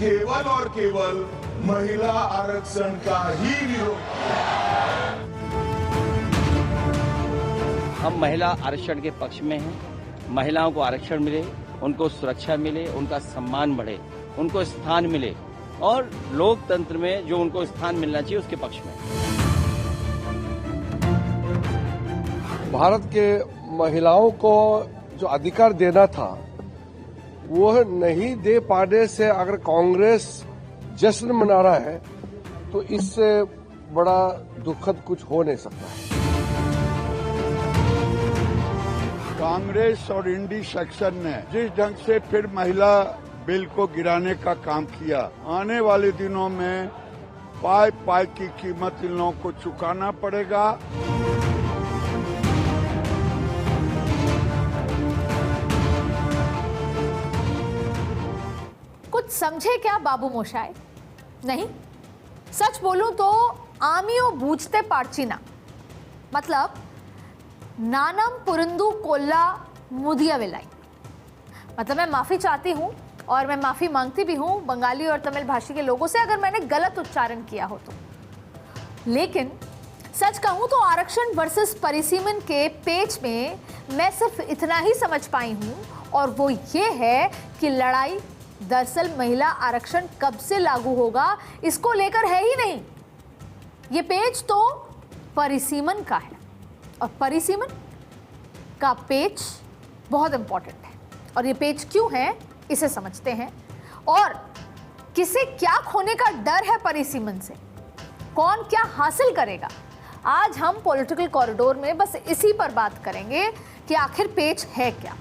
केवल और केवल महिला आरक्षण का ही विरोध। हम महिला आरक्षण के पक्ष में हैं। महिलाओं को आरक्षण मिले, उनको सुरक्षा मिले, उनका सम्मान बढ़े, उनको स्थान मिले और लोकतंत्र में जो उनको स्थान मिलना चाहिए उसके पक्ष में। भारत के महिलाओं को जो अधिकार देना था वो नहीं दे पाने से अगर कांग्रेस जश्न मना रहा है तो इससे बड़ा दुखद कुछ हो नहीं सकता है। कांग्रेस और इंडी सेक्शन ने जिस ढंग से फिर महिला बिल को गिराने का काम किया, आने वाले दिनों में पाई पाई की कीमत इन लोगों को चुकाना पड़ेगा। कुछ समझे क्या बाबू मोशाय? नहीं, सच बोलूं तो आमियो बूझते पार्चिना, मतलब नानम पुरंदू कोल्ला मुदिया वेलाई। मतलब मैं माफी चाहती हूं और मैं माफी मांगती भी हूं बंगाली और तमिल भाषी के लोगों से अगर मैंने गलत उच्चारण किया हो तो। लेकिन सच कहूं तो आरक्षण वर्सेस परिसीमन के पेज में मैं सिर्फ इतना ही समझ पाई हूं और वो ये है कि लड़ाई दरअसल महिला आरक्षण कब से लागू होगा इसको लेकर है ही नहीं। ये पेज तो परिसीमन का है और परिसीमन का पेज बहुत इंपॉर्टेंट है। और ये पेज क्यों है इसे समझते हैं और किसे क्या खोने का डर है परिसीमन से, कौन क्या हासिल करेगा। आज हम पॉलिटिकल कॉरिडोर में बस इसी पर बात करेंगे कि आखिर पेज है क्या।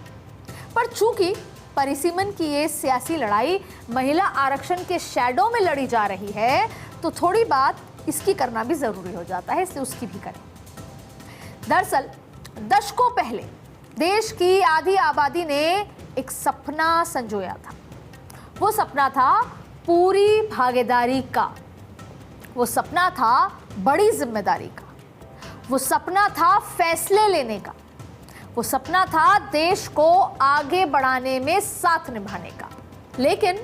पर चूंकि परिसीमन की ये सियासी लड़ाई महिला आरक्षण के शैडो में लड़ी जा रही है तो थोड़ी बात इसकी करना भी जरूरी हो जाता है, इसलिए उसकी भी करें। दरअसल दशकों पहले देश की आधी आबादी ने एक सपना संजोया था। वो सपना था पूरी भागीदारी का, वो सपना था बड़ी जिम्मेदारी का, वो सपना था फैसले लेने का, वो सपना था देश को आगे बढ़ाने में साथ निभाने का। लेकिन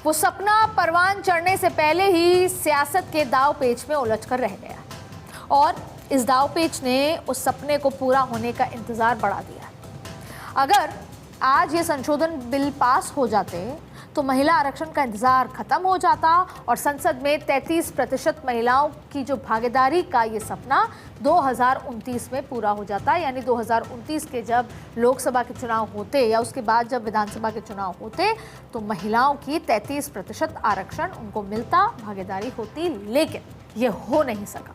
वो सपना परवान चढ़ने से पहले ही सियासत के दाव पेच में उलझकर रह गया और इस दाव पेच ने उस सपने को पूरा होने का इंतजार बढ़ा दिया। अगर आज ये संशोधन बिल पास हो जाते तो महिला आरक्षण का इंतजार खत्म हो जाता और संसद में 33% महिलाओं की जो भागीदारी का ये सपना 2029 में पूरा हो जाता। यानी 2029 के जब लोकसभा के चुनाव होते या उसके बाद जब विधानसभा के चुनाव होते तो महिलाओं की 33% आरक्षण उनको मिलता, भागीदारी होती। लेकिन ये हो नहीं सका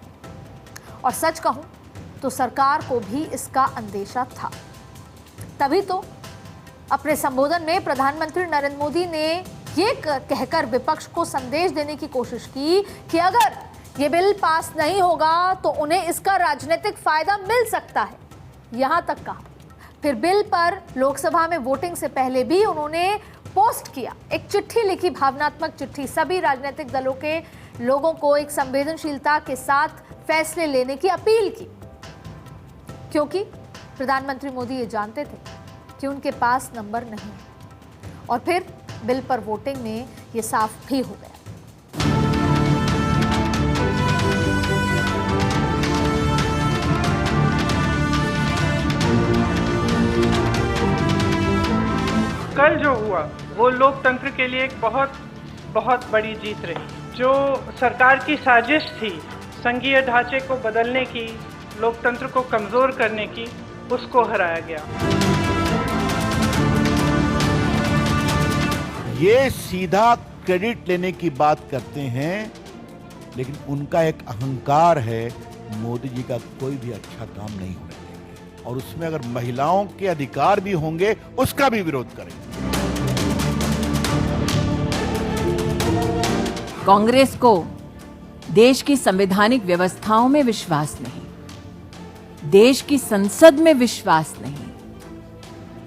और सच कहूं तो सरकार को भी इसका अंदेशा था। तभी तो अपने संबोधन में प्रधानमंत्री नरेंद्र मोदी ने ये कहकर विपक्ष को संदेश देने की कोशिश की कि अगर ये बिल पास नहीं होगा तो उन्हें इसका राजनीतिक फायदा मिल सकता है, यहां तक कहा। फिर बिल पर लोकसभा में वोटिंग से पहले भी उन्होंने पोस्ट किया, एक चिट्ठी लिखी, भावनात्मक चिट्ठी, सभी राजनीतिक दलों के लोगों को एक संवेदनशीलता के साथ फैसले लेने की अपील की, क्योंकि प्रधानमंत्री मोदी ये जानते थे कि उनके पास नंबर नहीं है। और फिर बिल पर वोटिंग में ये साफ भी हो गया। कल जो हुआ वो लोकतंत्र के लिए एक बहुत बहुत बड़ी जीत रही। जो सरकार की साजिश थी संघीय ढांचे को बदलने की, लोकतंत्र को कमजोर करने की, उसको हराया गया। ये सीधा क्रेडिट लेने की बात करते हैं, लेकिन उनका एक अहंकार है, मोदी जी का कोई भी अच्छा काम नहीं होने देंगे और उसमें अगर महिलाओं के अधिकार भी होंगे उसका भी विरोध करेंगे। कांग्रेस को देश की संवैधानिक व्यवस्थाओं में विश्वास नहीं, देश की संसद में विश्वास नहीं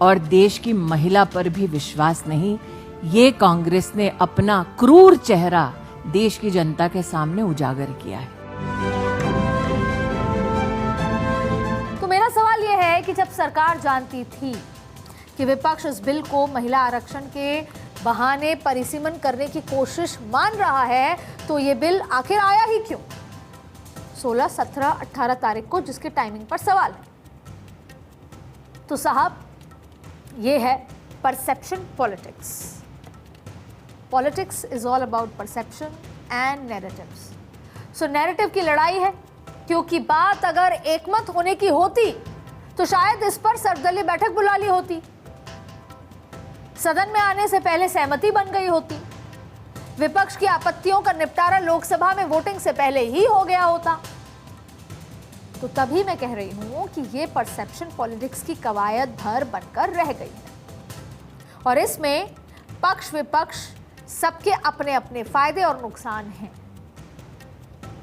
और देश की महिला पर भी विश्वास नहीं। ये कांग्रेस ने अपना क्रूर चेहरा देश की जनता के सामने उजागर किया है। तो मेरा सवाल यह है कि जब सरकार जानती थी कि विपक्ष इस बिल को महिला आरक्षण के बहाने परिसीमन करने की कोशिश मान रहा है तो ये बिल आखिर आया ही क्यों 16, 17, 18 तारीख को, जिसके टाइमिंग पर सवाल है। तो साहब, ये है perception politics. Politics is all about perception and narratives. So narrative की लड़ाई है, क्योंकि बात अगर एकमत होने की होती तो शायद इस पर सर्वदलीय बैठक बुला ली होती, सदन में आने से पहले सहमति बन गई होती, विपक्ष की आपत्तियों का निपटारा लोकसभा में वोटिंग से पहले ही हो गया होता। तो तभी मैं कह रही हूं कि ये परसेप्शन पॉलिटिक्स की कवायद भर बनकर रह गई है, और इसमें पक्ष विपक्ष सबके अपने अपने फायदे और नुकसान हैं।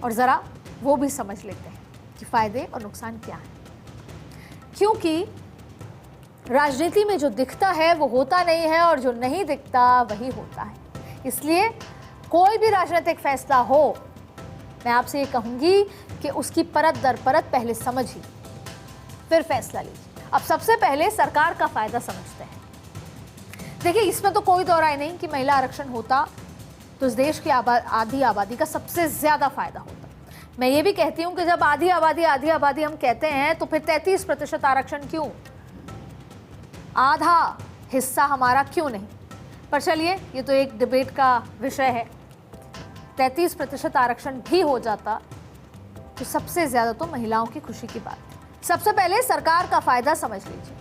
और जरा वो भी समझ लेते हैं कि फायदे और नुकसान क्या है, क्योंकि राजनीति में जो दिखता है वो होता नहीं है, और जो नहीं दिखता वही होता है। इसलिए कोई भी राजनीतिक फैसला हो, मैं आपसे ये कहूंगी कि उसकी परत दर परत पहले समझिए, फिर फैसला लीजिए। अब सबसे पहले सरकार का फायदा समझते हैं। देखिए, इसमें तो कोई दो राय नहीं कि महिला आरक्षण होता तो इस देश की आधी आबादी का सबसे ज्यादा फायदा होता। मैं ये भी कहती हूं कि जब आधी आबादी हम कहते हैं तो फिर 33% आरक्षण क्यों, आधा हिस्सा हमारा क्यों नहीं? पर चलिए, ये तो एक डिबेट का विषय है। 33% आरक्षण भी हो जाता तो सबसे ज्यादा तो महिलाओं की खुशी की बात है। सबसे पहले सरकार का फायदा समझ लीजिए।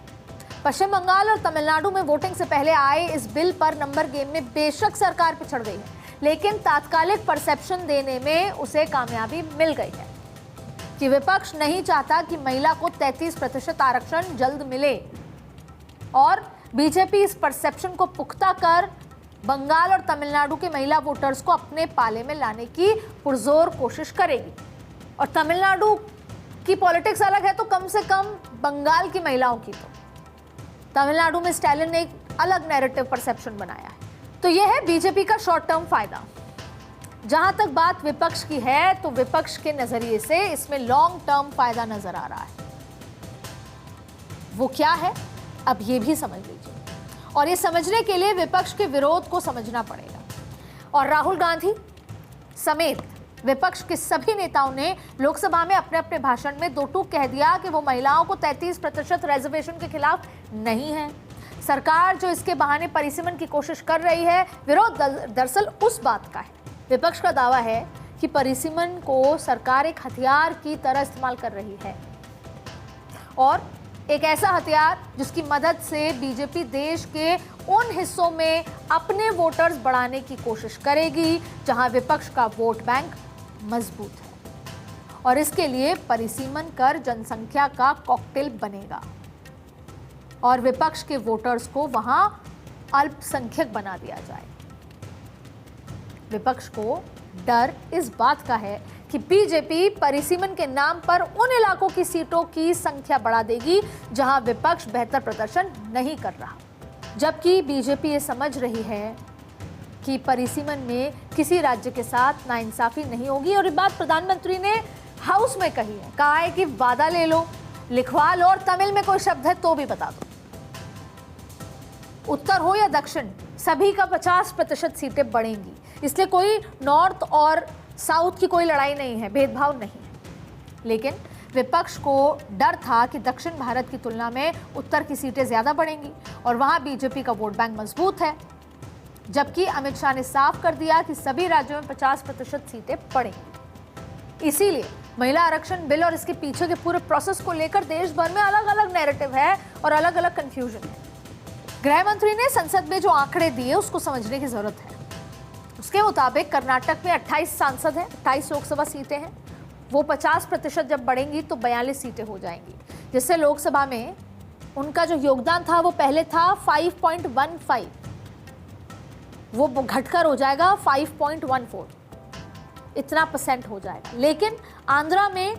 पश्चिम बंगाल और तमिलनाडु में वोटिंग से पहले आए इस बिल पर नंबर गेम में बेशक सरकार पिछड़ गई है, लेकिन तात्कालिक परसेप्शन देने में उसे कामयाबी मिल गई है कि विपक्ष नहीं चाहता कि महिला को 33% आरक्षण जल्द मिले, और बीजेपी इस परसेप्शन को पुख्ता कर बंगाल और तमिलनाडु के महिला वोटर्स को अपने पाले में लाने की पुरजोर कोशिश करेगी। और तमिलनाडु की पॉलिटिक्स अलग है तो कम से कम बंगाल की महिलाओं की तो तमिलनाडु में स्टैलिन ने एक अलग नैरेटिव परसेप्शन बनाया है। तो यह है बीजेपी का शॉर्ट टर्म फायदा। जहां तक बात विपक्ष की है तो विपक्ष के नजरिए से इसमें लॉन्ग टर्म फायदा नजर आ रहा है। वो क्या है, अब ये भी समझ लीजिए, और ये समझने के लिए विपक्ष के विरोध को समझना पड़ेगा। और राहुल गांधी समेत विपक्ष के सभी नेताओं ने लोकसभा में अपने अपने भाषण में दो टूक कह दिया कि वो महिलाओं को 33% रिजर्वेशन के खिलाफ नहीं है। सरकार जो इसके बहाने परिसीमन की कोशिश कर रही है, विरोध दरअसल उस बात का है। विपक्ष का दावा है कि परिसीमन को सरकार एक हथियार की तरह इस्तेमाल कर रही है, और एक ऐसा हथियार जिसकी मदद से बीजेपी देश के उन हिस्सों में अपने वोटर्स बढ़ाने की कोशिश करेगी जहां विपक्ष का वोट बैंक मजबूत है, और इसके लिए परिसीमन कर जनसंख्या का कॉकटेल बनेगा और विपक्ष के वोटर्स को वहां अल्पसंख्यक बना दिया जाए। विपक्ष को डर इस बात का है कि बीजेपी परिसीमन के नाम पर उन इलाकों की सीटों की संख्या बढ़ा देगी जहां विपक्ष बेहतर प्रदर्शन नहीं कर रहा, जबकि बीजेपी ये समझ रही है कि परिसीमन में किसी राज्य के साथ नाइंसाफी नहीं होगी। और ये बात प्रधानमंत्री ने हाउस में कही है, कहा है कि वादा ले लो, लिखवा लो, और तमिल में कोई शब्द है तो भी बता दो। उत्तर हो या दक्षिण, सभी का 50% सीटें बढ़ेंगी। इसलिए कोई नॉर्थ और साउथ की कोई लड़ाई नहीं है, भेदभाव नहीं है। लेकिन विपक्ष को डर था कि दक्षिण भारत की तुलना में उत्तर की सीटें ज्यादा बढ़ेंगी और वहां बीजेपी का वोट बैंक मजबूत है, जबकि अमित शाह ने साफ कर दिया कि सभी राज्यों में 50% सीटें बढ़ेंगी। इसीलिए महिला आरक्षण बिल और इसके पीछे के पूरे प्रोसेस को लेकर देश भर में अलग अलग नैरेटिव है और अलग अलग कंफ्यूजन है। गृह मंत्री ने संसद में जो आंकड़े दिए उसको समझने की जरूरत है। उसके मुताबिक कर्नाटक में 28 सांसद हैं, 28 लोकसभा सीटें हैं, वो 50% जब बढ़ेंगी तो 42 सीटें हो जाएंगी, जिससे लोकसभा में उनका जो योगदान था वो पहले था 5.15, वो घटकर हो जाएगा 5.14, इतना % हो जाएगा। लेकिन आंध्रा में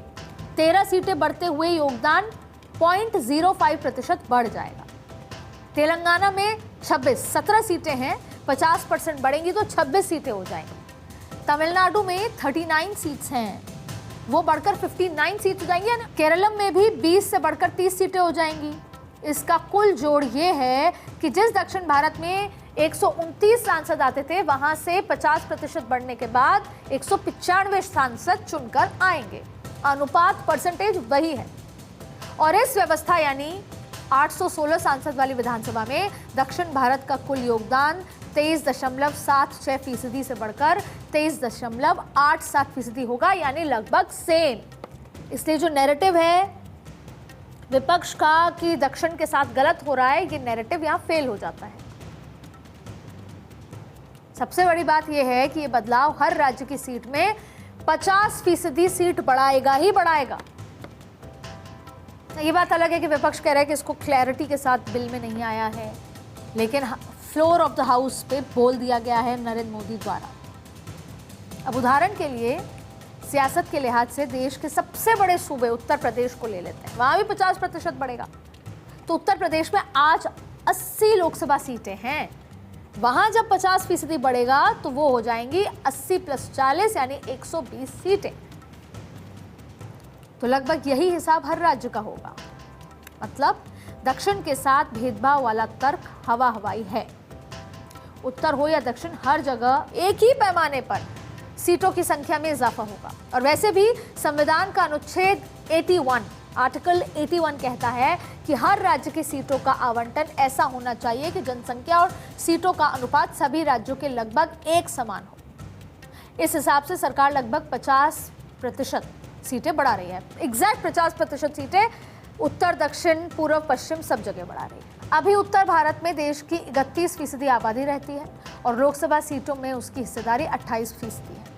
13 सीटें बढ़ते हुए योगदान 0.05% बढ़ जाएगा। तेलंगाना में 17 सीटें हैं, 50% बढ़ेंगी तो 26 सीटें हो जाएंगी। तमिलनाडु में 39 सीट्स हैं, वो बढ़कर 59 सीट हो जाएंगी ना। केरलम में भी 20 से बढ़कर 30 सीटें हो जाएंगी। इसका कुल जोड़ ये है कि जिस दक्षिण भारत में 129 सांसद आते थे, वहां से 50% बढ़ने के बाद 195 सांसद चुनकर आएंगे। अनुपात परसेंटेज वही है। और इस व्यवस्था यानी 816 सांसद वाली विधानसभा में दक्षिण भारत का कुल योगदान 23.76% से बढ़कर 23.87% होगा, यानी लगभग सेम। इसलिए जो नैरेटिव है विपक्ष का कि दक्षिण के साथ गलत हो रहा है, ये नैरेटिव यहां फेल हो जाता है। सबसे बड़ी बात यह है कि ये बदलाव हर राज्य की सीट में 50% सीट बढ़ाएगा ही बढ़ाएगा। ये बात अलग है कि विपक्ष कह रहा है कि इसको क्लैरिटी के साथ बिल में नहीं आया है, लेकिन फ्लोर ऑफ द हाउस पे बोल दिया गया है नरेंद्र मोदी द्वारा। अब उदाहरण के लिए सियासत के लिहाज से देश के सबसे बड़े सूबे उत्तर प्रदेश को ले लेते हैं, वहां भी 50% बढ़ेगा। तो उत्तर प्रदेश में आज 80 लोकसभा सीटें हैं, वहां जब 50% बढ़ेगा तो वो हो जाएंगी 80 + 40 यानी 120 सीटें। तो लगभग यही हिसाब हर राज्य का होगा। मतलब दक्षिण के साथ भेदभाव वाला तर्क हवा हवाई है। उत्तर हो या दक्षिण, हर जगह एक ही पैमाने पर सीटों की संख्या में इजाफा होगा। और वैसे भी संविधान का अनुच्छेद 81 आर्टिकल 81 कहता है कि हर राज्य की सीटों का आवंटन ऐसा होना चाहिए कि जनसंख्या और सीटों का अनुपात सभी राज्यों के लगभग एक समान हो। इस हिसाब से सरकार लगभग 50% सीटें बढ़ा रही है। एग्जैक्ट 50% सीटें उत्तर, दक्षिण, पूर्व, पश्चिम सब जगह बढ़ा रही है। अभी उत्तर भारत में देश की 31% आबादी रहती है और लोकसभा सीटों में उसकी हिस्सेदारी 28% है।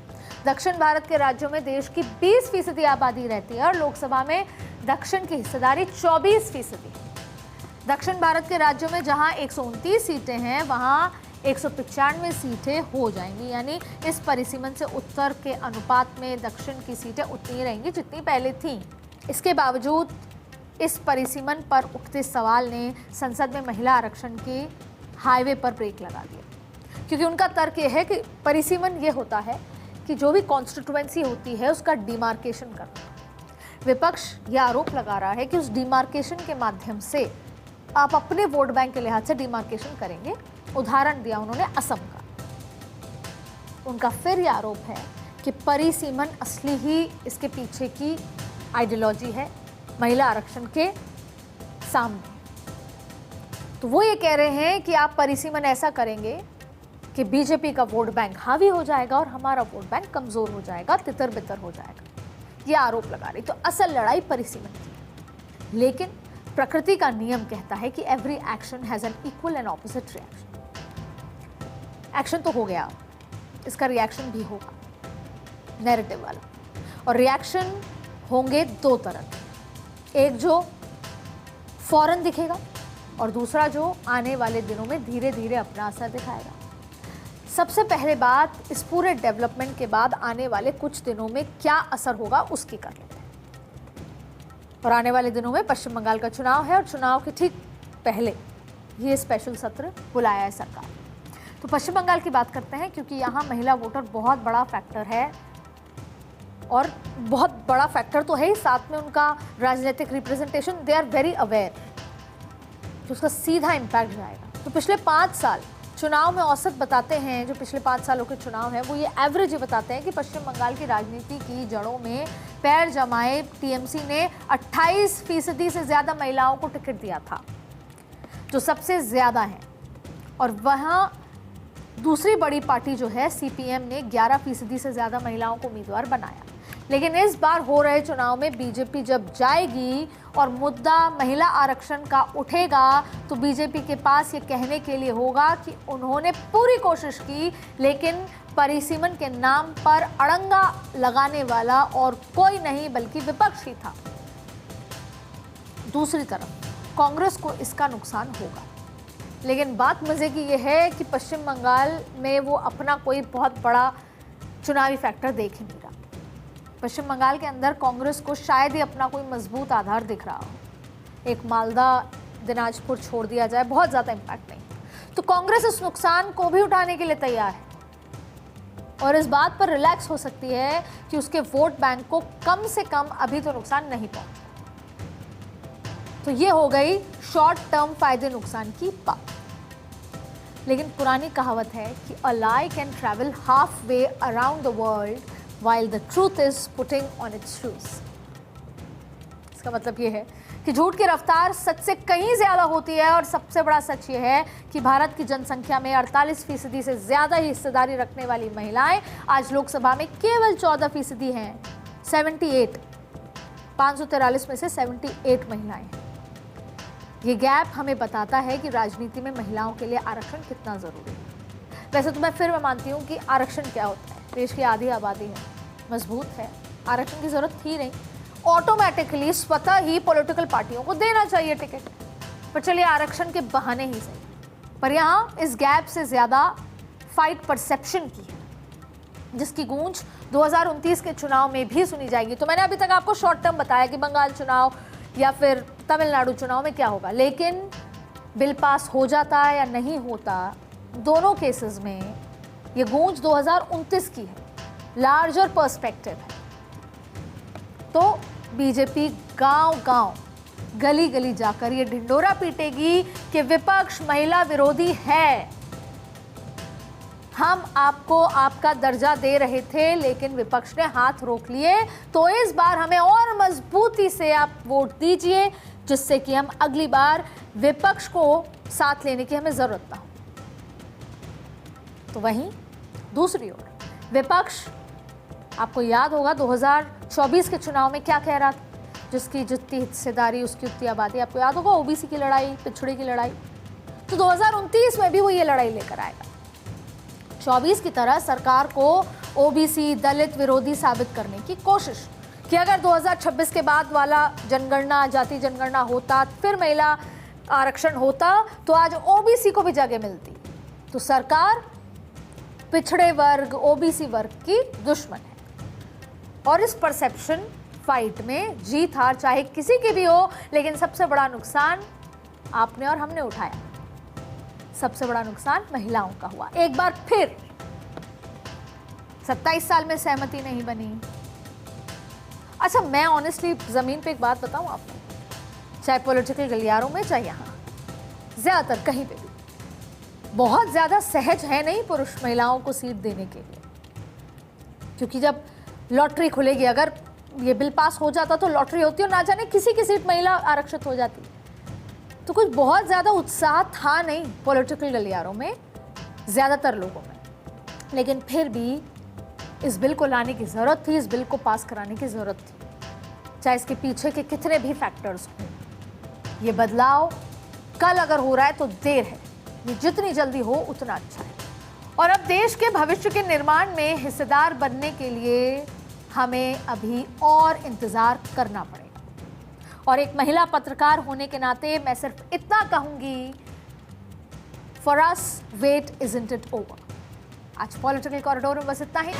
दक्षिण भारत के राज्यों में देश की 20% आबादी रहती है और लोकसभा में दक्षिण की हिस्सेदारी 24% है। दक्षिण भारत के राज्यों में जहां 129 सीटें हैं, वहां 195 सीटें हो जाएंगी, यानी इस परिसीमन से उत्तर के अनुपात में दक्षिण की सीटें उतनी रहेंगी जितनी पहले थीं। इसके बावजूद इस परिसीमन पर उठते सवाल ने संसद में महिला आरक्षण के हाईवे पर ब्रेक लगा दिया, क्योंकि उनका तर्क यह है कि परिसीमन ये होता है कि जो भी कॉन्स्टिट्यूएंसी होती है उसका डिमार्केशन करना। विपक्ष यह आरोप लगा रहा है कि उस डिमार्केशन के माध्यम से आप अपने वोट बैंक के लिहाज से डिमार्केशन करेंगे। उदाहरण दिया उन्होंने असम का। उनका फिर यह आरोप है कि परिसीमन असली ही इसके पीछे की आइडियोलॉजी है महिला आरक्षण के सामने। तो वो ये कह रहे हैं कि आप परिसीमन ऐसा करेंगे कि बीजेपी का वोट बैंक हावी हो जाएगा और हमारा वोट बैंक कमजोर हो जाएगा, तितर बितर हो जाएगा। ये आरोप लगा रही। तो असल लड़ाई परिसीमन की। लेकिन प्रकृति का नियम कहता है कि every action has an equal and opposite reaction. Action तो हो गया, इसका रिएक्शन भी होगा, नैरेटिव वाला। और रिएक्शन होंगे दो तरह के, एक जो फौरन दिखेगा और दूसरा जो आने वाले दिनों में धीरे धीरे अपना असर दिखाएगा। सबसे पहले बात, इस पूरे डेवलपमेंट के बाद आने वाले कुछ दिनों में क्या असर होगा उसकी कर लेते हैं। और आने वाले दिनों में पश्चिम बंगाल का चुनाव है और चुनाव के ठीक पहले ये स्पेशल सत्र बुलाया है सरकार। तो पश्चिम बंगाल की बात करते हैं, क्योंकि यहाँ महिला वोटर बहुत बड़ा फैक्टर है और बहुत बड़ा फैक्टर तो है ही, साथ में उनका राजनीतिक representation, they are very aware कि उसका सीधा इम्पैक्ट जाएगा। तो पिछले 5 साल चुनाव में औसत बताते हैं, जो पिछले 5 सालों के चुनाव हैं वो ये एवरेज ये बताते हैं कि पश्चिम बंगाल की राजनीति की जड़ों में पैर जमाए टीएमसी ने 28% से ज़्यादा महिलाओं को टिकट दिया था, जो सबसे ज़्यादा है। और वहाँ दूसरी बड़ी पार्टी जो है सीपीएम ने 11% से ज़्यादा महिलाओं को उम्मीदवार बनाया। लेकिन इस बार हो रहे चुनाव में बीजेपी जब जाएगी और मुद्दा महिला आरक्षण का उठेगा तो बीजेपी के पास ये कहने के लिए होगा कि उन्होंने पूरी कोशिश की, लेकिन परिसीमन के नाम पर अड़ंगा लगाने वाला और कोई नहीं बल्कि विपक्ष ही था। दूसरी तरफ कांग्रेस को इसका नुकसान होगा। लेकिन बात मजे की ये है कि पश्चिम बंगाल में वो अपना कोई बहुत बड़ा चुनावी फैक्टर देख ही नहीं रहा। पश्चिम बंगाल के अंदर कांग्रेस को शायद ही अपना कोई मजबूत आधार दिख रहा हो। एक मालदा, दिनाजपुर छोड़ दिया जाए, बहुत ज़्यादा इम्पैक्ट नहीं। तो कांग्रेस इस नुकसान को भी उठाने के लिए तैयार है और इस बात पर रिलैक्स हो सकती है कि उसके वोट बैंक को कम से कम अभी तो नुकसान नहीं पहुंचा। तो ये हो गई शॉर्ट टर्म फायदे नुकसान की बात। लेकिन पुरानी कहावत है कि a lie can travel half way around the world while the truth is putting on its shoes. इसका मतलब ये है कि झूठ की रफ्तार सच से कहीं ज्यादा होती है, और सबसे बड़ा सच ये है कि भारत की जनसंख्या में 48% से ज्यादा ही हिस्सेदारी रखने वाली महिलाएं आज लोकसभा में केवल 14% हैं। 78, 543 में से 78 महिलाएं हैं। ये गैप हमें बताता है कि राजनीति में महिलाओं के लिए आरक्षण कितना जरूरी है। वैसे तो मैं मानती हूँ कि आरक्षण क्या होता है, देश की आधी आबादी है, मजबूत है, आरक्षण की जरूरत थी नहीं, ऑटोमेटिकली स्वतः ही पॉलिटिकल पार्टियों को देना चाहिए टिकट, पर चलिए आरक्षण के बहाने ही सही। पर यहाँ इस गैप से ज्यादा फाइट परसेप्शन की है, जिसकी गूंज 2029 के चुनाव में भी सुनी जाएगी। तो मैंने अभी तक आपको शॉर्ट टर्म बताया कि बंगाल चुनाव या फिर तमिलनाडु चुनाव में क्या होगा, लेकिन बिल पास हो जाता है या नहीं होता, दोनों केसेस में ये गूंज 2029 की है, लार्जर पर्सपेक्टिव है। तो बीजेपी गांव-गांव, गली-गली जाकर ये ढिंडोरा पीटेगी कि विपक्ष महिला विरोधी है। हम आपको आपका दर्जा दे रहे थे, लेकिन विपक्ष ने हाथ रोक लिए, तो इस बार हमें और मजबूती से आप वोट दीजिए, जिससे कि हम अगली बार विपक्ष को साथ लेने की हमें जरूरत ना हो। तो वहीं दूसरी ओर विपक्ष, आपको याद होगा 2024 के चुनाव में क्या कह रहा था, जिसकी जितनी हिस्सेदारी उसकी उतनी आबादी। आपको याद होगा ओबीसी की लड़ाई, पिछड़े की लड़ाई। तो 2029 में भी वो ये लड़ाई लेकर आएगा। 24 की तरह सरकार को ओबीसी दलित विरोधी साबित करने की कोशिश कि अगर 2026 के बाद वाला जनगणना, जाति जनगणना होता, फिर महिला आरक्षण होता, तो आज ओबीसी को भी जगह मिलती। तो सरकार पिछड़े वर्ग, ओबीसी वर्ग की दुश्मन है, और इस परसेप्शन फाइट में जीत हार चाहे किसी की भी हो, लेकिन सबसे बड़ा नुकसान आपने और हमने उठाया। सबसे बड़ा नुकसान महिलाओं का हुआ। एक बार फिर 27 साल में सहमति नहीं बनी। अच्छा, मैं ऑनेस्टली जमीन पे एक बात बताऊं आपको, चाहे पॉलिटिकल गलियारों में, चाहे यहाँ, ज्यादातर कहीं पे भी बहुत ज्यादा सहज है नहीं पुरुष महिलाओं को सीट देने के लिए, क्योंकि जब लॉटरी खुलेगी, अगर ये बिल पास हो जाता तो लॉटरी होती और ना जाने किसी की सीट महिला आरक्षित हो जाती, तो कुछ बहुत ज़्यादा उत्साह था नहीं पॉलिटिकल गलियारों में ज़्यादातर लोगों में। लेकिन फिर भी इस बिल को लाने की ज़रूरत थी, इस बिल को पास कराने की ज़रूरत थी, चाहे इसके पीछे के कितने भी फैक्टर्स हों। ये बदलाव कल अगर हो रहा है तो देर है, ये जितनी जल्दी हो उतना अच्छा है। और अब देश के भविष्य के निर्माण में हिस्सेदार बनने के लिए हमें अभी और इंतज़ार करना पड़ेगा। और एक महिला पत्रकार होने के नाते मैं सिर्फ इतना कहूंगी, for us wait isn't it over. आज पॉलिटिकल कॉरिडोर में बस इतना ही।